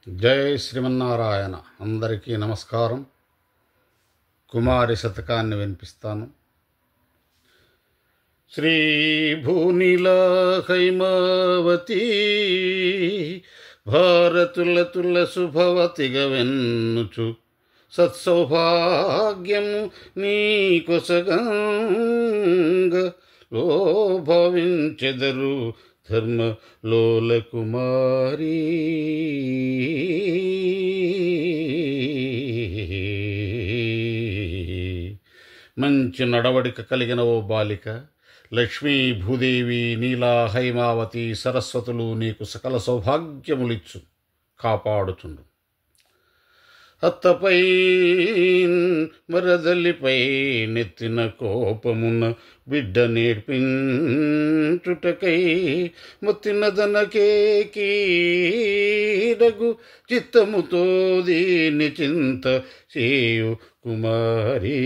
జై శ్రీమన్నారాయణ. అందరికీ నమస్కారం. కుమారి శతకాన్ని వినిపిస్తాను. శ్రీ భూనిలా హైమావతి భారతుల శుభవతిగా వెన్నుచు సత్సౌభాగ్యము నీ కొసగంగ లోభవించెదరు ధర్మలోల కుమారి. మంచి నడవడిక కలిగిన ఓ బాలిక, లక్ష్మీ భూదేవి నీలా హైమావతి సరస్వతులు నీకు సకల సౌభాగ్యములిచ్చు కాపాడుచుండు. అత్తపై మరదలిపై నెత్తిన కోపమున బిడ్డ నేర్పించుటకై మొత్తినదనకే కీడగు చిత్తముతో దీని చింత చేయు కుమారి.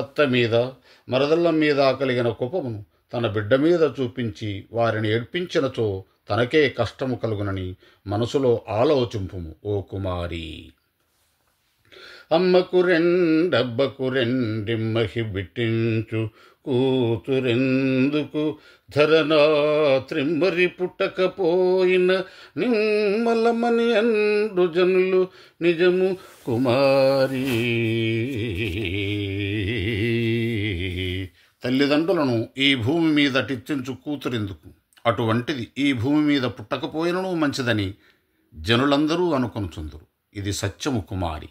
అత్త మీద మరదళ్ళ మీద కలిగిన కోపమును తన బిడ్డ మీద చూపించి వారిని ఏడ్పించినచో తనకే కష్టము కలుగునని మనసులో ఆలోచింపుము ఓ కుమారి. అమ్మకు రెండబ్బకు రెండిమ్మహి బిట్టించు కూతురెందుకు ధరనా త్రిమ్మరి పుట్టకపోయిన నిమ్మలమని అండు జనులు నిజము కుమారి. తల్లిదండ్రులను ఈ భూమి మీద టిచ్చించు కూతురెందుకు, అటువంటిది ఈ భూమి మీద పుట్టకపోయినను మంచిదని జనులందరూ అనుకొనుచుందురు. ఇది సత్యము కుమారి.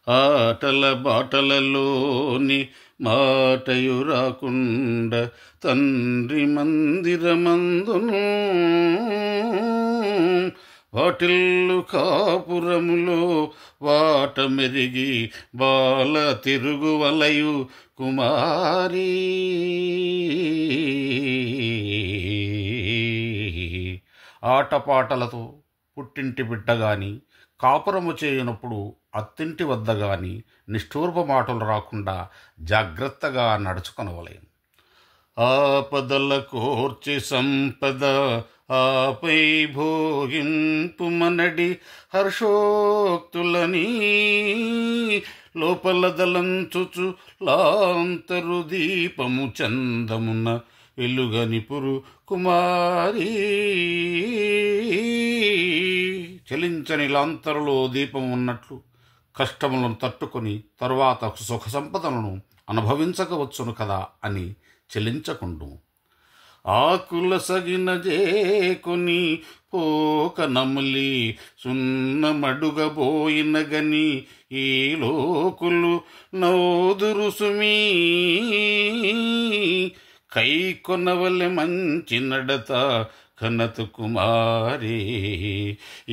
ఆటల బాటలలోని మాటయు రాకుండ తండ్రి మందిరమందును వాటిల్లు కాపురములో వాట మెరిగి బాల తిరుగువలయు కుమారి. ఆటపాటలతో పుట్టింటి బిడ్డ గాని కాపురము చేయనప్పుడు అత్తింటి వద్ద గాని నిష్ఠూర్ప మాటలు రాకుండా జాగ్రత్తగా నడుచుకొనవలేను. ఆపదల కోర్చి సంపద ఆపై భోగింపు మనడి హర్షోక్తులని లోపల దలంచుచు లాంతరు దీపము చందమున వెలుగనిపురు కుమారి. చలించని లాంతరులో దీపం ఉన్నట్లు కష్టములను తట్టుకొని తరువాత సుఖ సంపదలను అనుభవించకవచ్చును కదా అని చెలించకుండు. ఆకుల సగిన జేకొని పోక నములి సున్నమడుగబోయిన గని ఈ లోకులు నోదురు సుమీ కై కొనవలె మంచి నడత ఘనత కుమారి.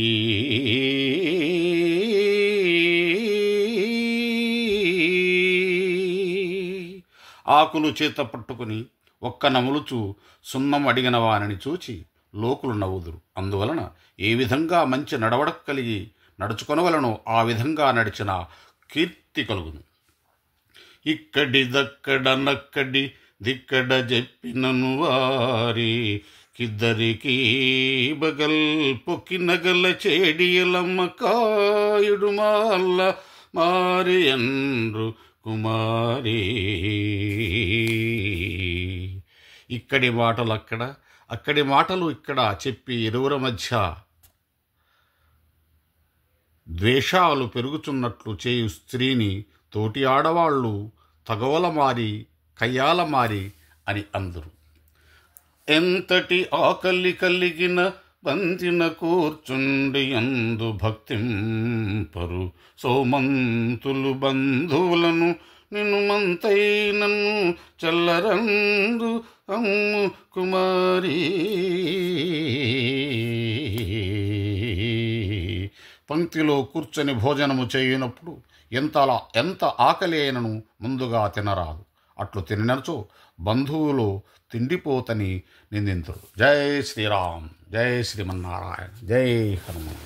ఈ ఆకులు చేత పట్టుకుని ఒక్క నములుచు సున్నం అడిగిన వారిని చూచి లోకులు నవ్వుదురు. అందువలన ఏ విధంగా మంచి నడవడక కలిగి నడుచుకొనవలనో ఆ విధంగా నడిచిన కీర్తి కలుగును. ఇక్కడి దక్కడ నక్కడి దిక్కడ చెప్పినను వారి కిద్దరికి బగల్ పొక్కినగల చేడియలమ్మ కాయుడు మాల్ల మారి ఎండ్రు కుమారి. ఇక్కడి మాటలు అక్కడ, అక్కడి మాటలు ఇక్కడ చెప్పి ఇరువురి మధ్య ద్వేషాలు పెరుగుచున్నట్లు చేయు స్త్రీని తోటి ఆడవాళ్ళు తగవల మారి కయ్యాల మారి అని అందరు. ఎంతటి ఆకలి కలిగిన బంతిన కూర్చుండి అందు భక్తింపరు సోమంతులు బంధువులను నిన్ను మంతైనను చల్లరందు అమ్ము కుమారి. పంక్తిలో కూర్చొని భోజనము చేయనప్పుడు ఎంత ఆకలి అయినను ముందుగా తినరాదు. అట్లు తిననచో బంధువులు తిండిపోతని నిందింతురు. జై శ్రీరామ్. జై శ్రీమన్నారాయణ. జై హనుమాన్.